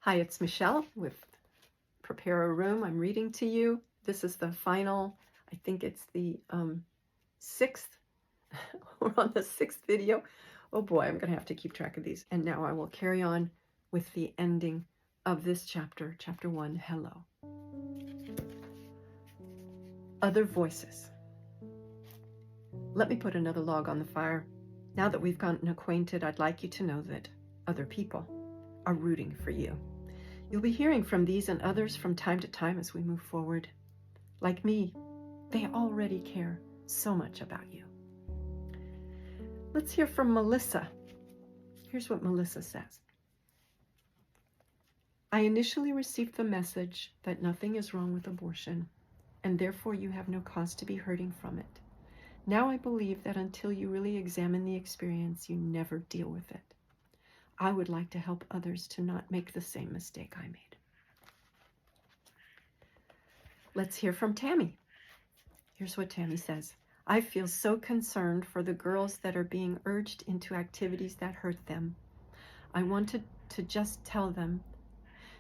Hi, it's Michelle with Prepare a Room. I'm reading to you. This is the final, I think it's the sixth, we're on the sixth video. Oh boy, I'm going to have to keep track of these. And now I will carry on with the ending of this chapter, chapter 1, Hello. Other voices. Let me put another log on the fire. Now that we've gotten acquainted, I'd like you to know that other people are rooting for you. You'll be hearing from these and others from time to time as we move forward. Like me, they already care so much about you. Let's hear from Melissa. Here's what Melissa says. I initially received the message that nothing is wrong with abortion, and therefore you have no cause to be hurting from it. Now I believe that until you really examine the experience, you never deal with it. I would like to help others to not make the same mistake I made. Let's hear from Tammy. Here's what Tammy says. I feel so concerned for the girls that are being urged into activities that hurt them. I wanted to just tell them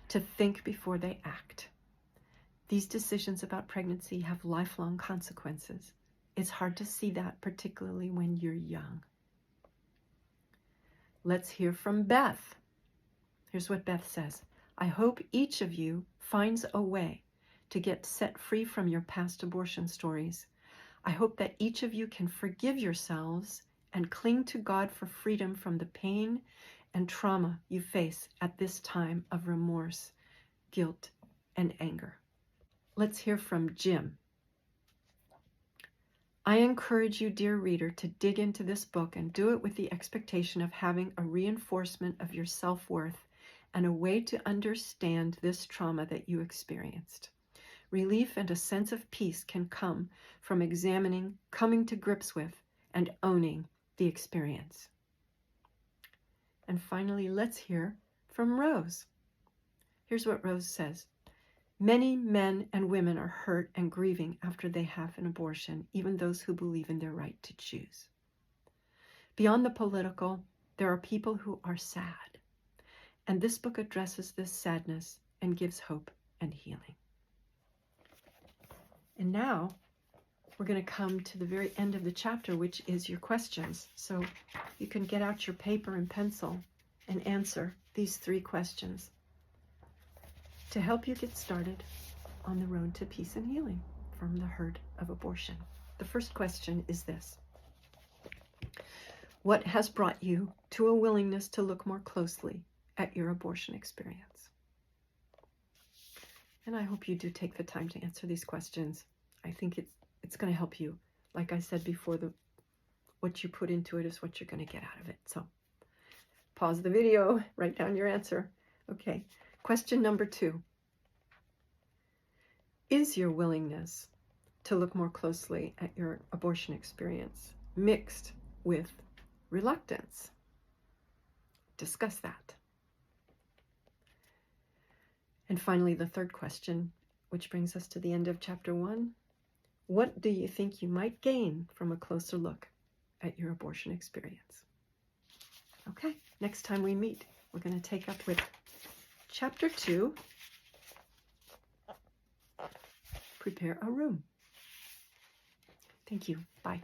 to think before they act. These decisions about pregnancy have lifelong consequences. It's hard to see that, particularly when you're young. Let's hear from Beth. Here's what Beth says. I hope each of you finds a way to get set free from your past abortion stories. I hope that each of you can forgive yourselves and cling to God for freedom from the pain and trauma you face at this time of remorse, guilt, and anger. Let's hear from Jim. I encourage you, dear reader, to dig into this book and do it with the expectation of having a reinforcement of your self-worth and a way to understand this trauma that you experienced. Relief and a sense of peace can come from examining, coming to grips with, and owning the experience. And finally, let's hear from Rose. Here's what Rose says. Many men and women are hurt and grieving after they have an abortion, even those who believe in their right to choose. Beyond the political, there are people who are sad. And this book addresses this sadness and gives hope and healing. And now we're going to come to the very end of the chapter, which is your questions. So you can get out your paper and pencil and answer these 3 questions to help you get started on the road to peace and healing from the hurt of abortion. The first question is this. What has brought you to a willingness to look more closely at your abortion experience? And I hope you do take the time to answer these questions. I think it's going to help you. Like I said before, what you put into it is what you're going to get out of it. So pause the video, write down your answer. Okay. Question number 2. Is your willingness to look more closely at your abortion experience mixed with reluctance? Discuss that. And finally, the third question, which brings us to the end of chapter 1. What do you think you might gain from a closer look at your abortion experience? Okay, next time we meet, we're going to take up with Chapter 2, Prepare a Room. Thank you. Bye.